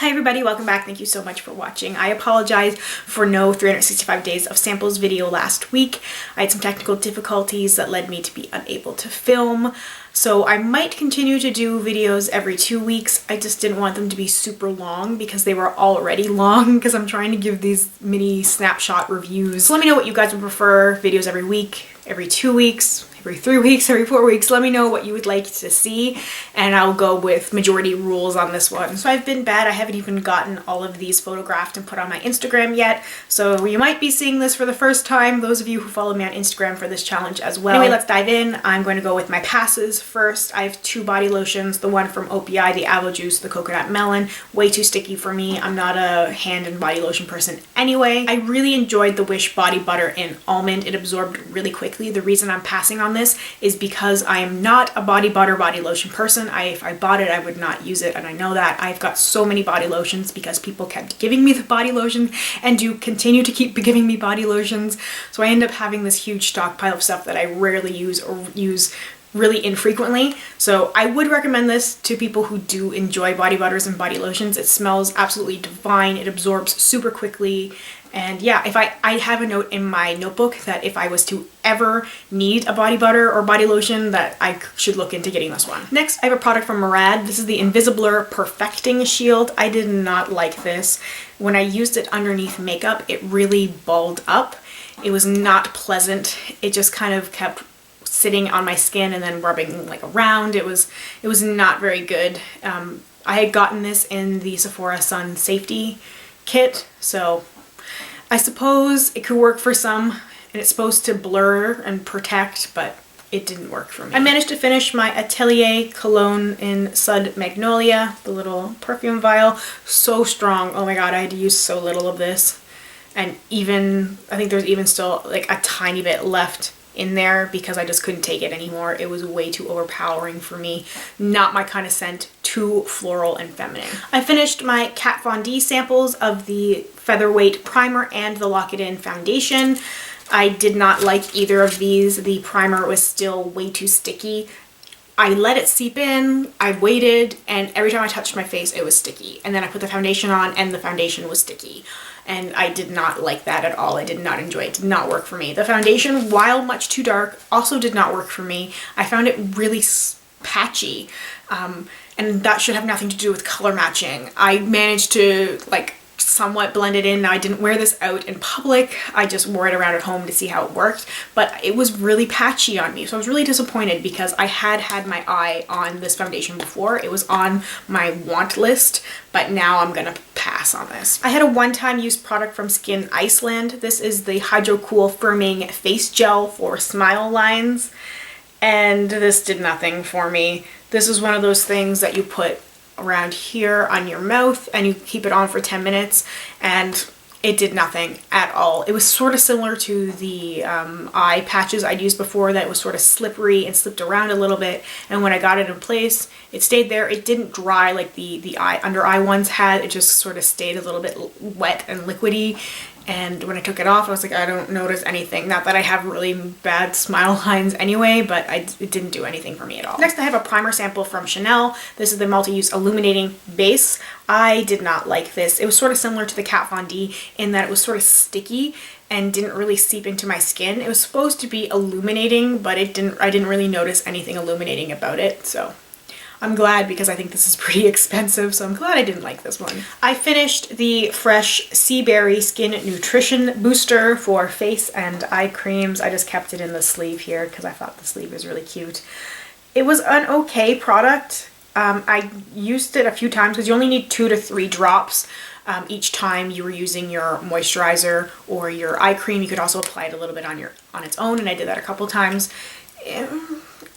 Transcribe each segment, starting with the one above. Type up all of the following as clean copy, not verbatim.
Hi everybody, welcome back. Thank you so much for watching. I apologize for no 365 days of samples video last week. I had some technical difficulties that led me to be unable to film. So I might continue to do videos every 2 weeks. I just didn't want them to be super long because they were already long because I'm trying to give these mini snapshot reviews. So let me know what you guys would prefer, videos every week, every 2 weeks, every 3 weeks, every 4 weeks. Let me know what you would like to see and I'll go with majority rules on this one. So I've been bad. I haven't even gotten all of these photographed and put on my Instagram yet. So you might be seeing this for the first time, those of you who follow me on Instagram for this challenge as well. Anyway, let's dive in. I'm going to go with my passes first. I have 2 body lotions, the one from OPI, the aloe juice, the coconut melon. Way too sticky for me. I'm not a hand and body lotion person anyway. I really enjoyed the Wish body butter in almond. It absorbed really quickly. The reason I'm passing on this is because I am not a body butter body lotion person. If I bought it, I would not use it, and I know that. I've got so many body lotions because people kept giving me the body lotion and do continue to keep giving me body lotions. So I end up having this huge stockpile of stuff that I rarely use or use really infrequently. So I would recommend this to people who do enjoy body butters and body lotions. It smells absolutely divine. It absorbs super quickly. And yeah, if I have a note in my notebook that if I was to ever need a body butter or body lotion, that I should look into getting this one. Next, I have a product from Murad. This is the Invisibler Perfecting Shield. I did not like this. When I used it underneath makeup, it really balled up. It was not pleasant. It just kind of kept sitting on my skin and then rubbing like around. It was not very good. I had gotten this in the Sephora Sun Safety Kit, so I suppose it could work for some, and it's supposed to blur and protect, but it didn't work for me. I managed to finish my Atelier cologne in Sud Magnolia, the little perfume vial. So strong. Oh my god, I had to use so little of this. And even, I think there's even still like a tiny bit left in there because I just couldn't take it anymore. It was way too overpowering for me. Not my kind of scent. Too floral and feminine. I finished my Kat Von D samples of the Featherweight Primer and the Lock It In Foundation. I did not like either of these. The primer was still way too sticky. I let it seep in, I waited, and every time I touched my face it was sticky. And then I put the foundation on and the foundation was sticky. And I did not like that at all. I did not enjoy it. It did not work for me. The foundation, while much too dark, also did not work for me. I found it really patchy. And that should have nothing to do with color matching. I managed to like somewhat blend it in. Now I didn't wear this out in public. I just wore it around at home to see how it worked, but it was really patchy on me. So I was really disappointed because I had my eye on this foundation before. It was on my want list, but now I'm gonna pass on this. I had a one-time use product from Skin Iceland. This is the Hydro Cool Firming Face Gel for smile lines, and this did nothing for me. This is one of those things that you put around here on your mouth and you keep it on for 10 minutes and it did nothing at all. It was sort of similar to the eye patches I'd used before that was sort of slippery and slipped around a little bit, and when I got it in place it stayed there. It didn't dry like the under eye ones had. It just sort of stayed a little bit wet and liquidy. And when I took it off, I was like, I don't notice anything. Not that I have really bad smile lines anyway, but it didn't do anything for me at all. Next, I have a primer sample from Chanel. This is the Multi-Use Illuminating Base. I did not like this. It was sort of similar to the Kat Von D in that it was sort of sticky and didn't really seep into my skin. It was supposed to be illuminating, but I didn't really notice anything illuminating about it, so I'm glad because I think this is pretty expensive, so I'm glad I didn't like this one. I finished the Fresh Sea Berry Skin Nutrition Booster for face and eye creams. I just kept it in the sleeve here because I thought the sleeve was really cute. It was an okay product. I used it a few times because you only need 2 to 3 drops each time you were using your moisturizer or your eye cream. You could also apply it a little bit on its own, and I did that a couple times.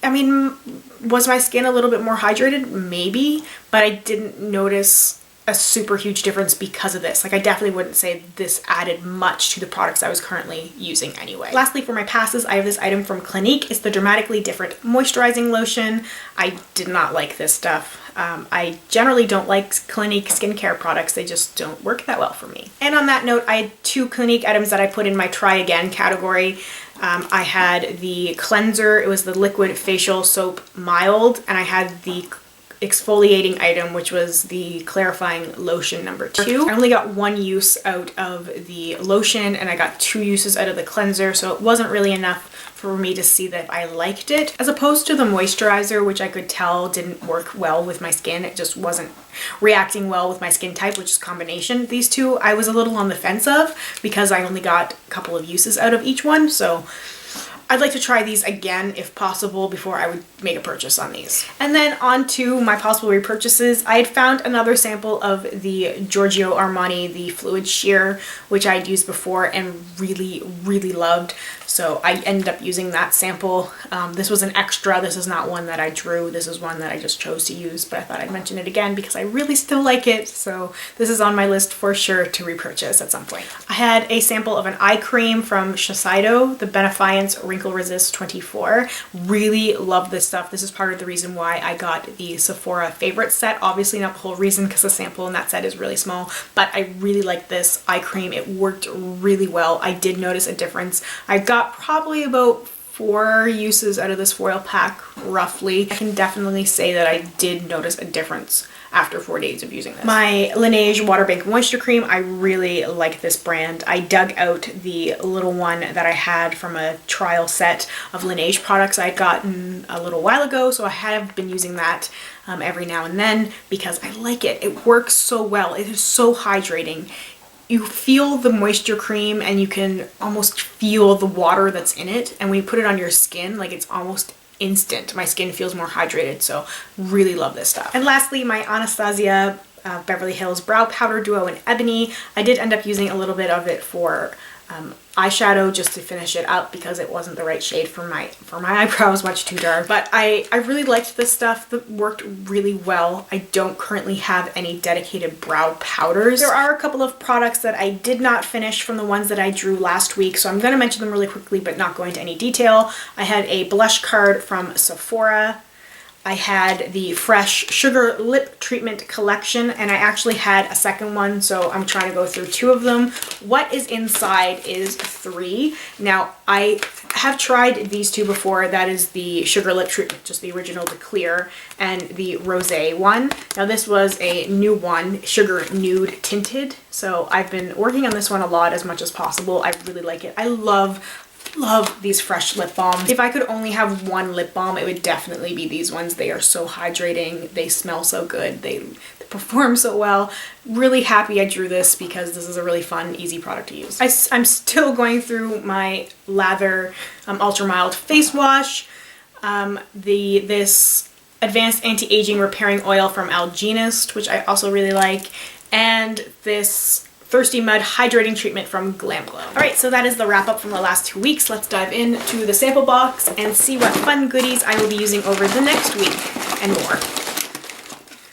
I mean, was my skin a little bit more hydrated? Maybe, but I didn't notice a super huge difference because of this. Like, I definitely wouldn't say this added much to the products I was currently using anyway. Lastly, for my passes, I have this item from Clinique. It's the Dramatically Different Moisturizing Lotion. I did not like this stuff. I generally don't like Clinique skincare products. They just don't work that well for me. And on that note, I had 2 Clinique items that I put in my try again category. I had the cleanser. It was the liquid facial soap mild, and I had the exfoliating item, which was the clarifying lotion number 2. I only got 1 use out of the lotion and I got 2 uses out of the cleanser, so it wasn't really enough for me to see that I liked it, as opposed to the moisturizer, which I could tell didn't work well with my skin. It just wasn't reacting well with my skin type, which is combination. These two I was a little on the fence of because I only got a couple of uses out of each one, so I'd like to try these again if possible before I would make a purchase on these. And then on to my possible repurchases. I had found another sample of the Giorgio Armani, the Fluid Sheer, which I had used before and really, really loved. So I ended up using that sample. This was an extra. This is not one that I drew. This is one that I just chose to use, but I thought I'd mention it again because I really still like it. So this is on my list for sure to repurchase at some point. I had a sample of an eye cream from Shiseido, the Benefiance Wrinkle Resist 24. Really love this stuff. This is part of the reason why I got the Sephora favorite set. Obviously not the whole reason because the sample in that set is really small, but I really like this eye cream. It worked really well. I did notice a difference. I got probably about 4 uses out of this foil pack, roughly. I can definitely say that I did notice a difference after 4 days of using this. My Laneige Water Bank Moisture Cream, I really like this brand. I dug out the little one that I had from a trial set of Laneige products I had gotten a little while ago, so I have been using that every now and then because I like it. It works so well. It is so hydrating. You feel the moisture cream and you can almost feel the water that's in it, and when you put it on your skin, like, it's almost instant. My skin feels more hydrated, so really love this stuff. And lastly, my Anastasia Beverly Hills Brow Powder Duo in Ebony. I did end up using a little bit of it for eyeshadow just to finish it up because it wasn't the right shade for my eyebrows, much too dark. But I really liked this stuff. That worked really well. I don't currently have any dedicated brow powders. There are a couple of products that I did not finish from the ones that I drew last week, so I'm going to mention them really quickly but not go into any detail. I had a blush card from Sephora. I had the Fresh Sugar Lip Treatment Collection, and I actually had a second one, so I'm trying to go through 2 of them. What is inside is 3. Now, I have tried these 2 before. That is the Sugar Lip Treatment, just the original, the clear, and the rosé one. Now, this was a new one, Sugar Nude Tinted, so I've been working on this one a lot as much as possible. I really like it. I love these Fresh lip balms. If I could only have one lip balm, it would definitely be these ones. They are so hydrating. They smell so good. They perform so well. Really happy I drew this because this is a really fun, easy product to use. I'm still going through my Lather Ultra Mild Face Wash. This Advanced Anti-Aging Repairing Oil from Algenist, which I also really like, and this Thirsty Mud Hydrating Treatment from Glam Glow. Alright, so that is the wrap up from the last 2 weeks. Let's dive into the sample box and see what fun goodies I will be using over the next week and more.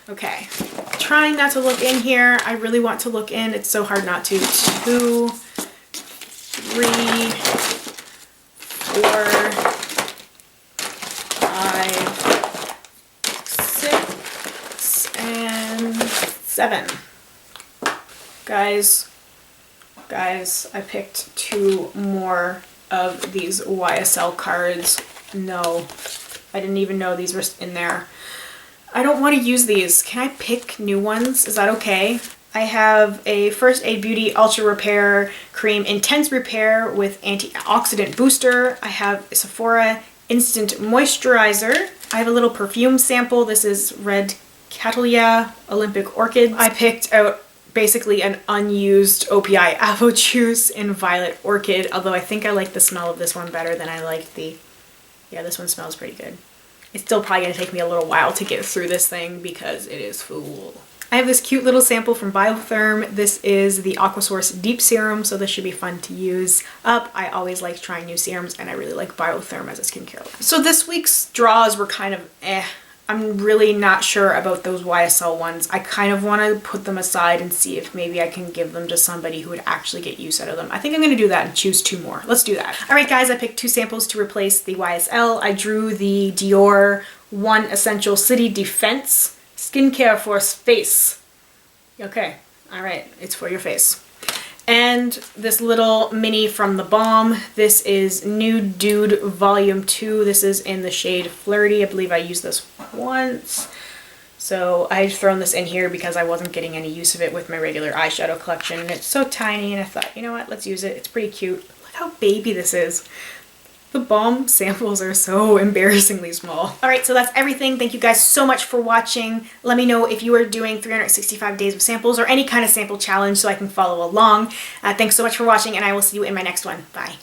Okay, trying not to look in here. I really want to look in. It's so hard not to. 2, 3, 4, 5, 6, and 7. Guys, I picked 2 more of these YSL cards. No, I didn't even know these were in there. I don't want to use these. Can I pick new ones? Is that okay? I have a First Aid Beauty Ultra Repair Cream Intense Repair with Antioxidant Booster. I have a Sephora Instant Moisturizer. I have a little perfume sample. This is Red Catalia Olympic Orchid. I picked out basically an unused OPI Avo Juice in Violet Orchid, although I think I like the smell of this one better than I like the, yeah, this one smells pretty good. It's still probably going to take me a little while to get through this thing because it is full. I have this cute little sample from Biotherm. This is the Aquasource Deep Serum, so this should be fun to use up. I always like trying new serums, and I really like Biotherm as a skincare line. So this week's draws were kind of eh. I'm really not sure about those YSL ones. I kind of want to put them aside and see if maybe I can give them to somebody who would actually get use out of them. I think I'm going to do that and choose 2 more. Let's do that. Alright guys, I picked 2 samples to replace the YSL. I drew the Dior One Essential City Defense Skincare for Face. Okay, alright, it's for your face. And this little mini from The Balm. This is Nude Dude Volume 2. This is in the shade Flirty. I believe I used this once. So I just thrown this in here because I wasn't getting any use of it with my regular eyeshadow collection. And it's so tiny and I thought, you know what, let's use it. It's pretty cute. Look how baby this is. The balm samples are so embarrassingly small. All right, so that's everything. Thank you guys so much for watching. Let me know if you are doing 365 days of samples or any kind of sample challenge so I can follow along. Thanks so much for watching, and I will see you in my next one. Bye.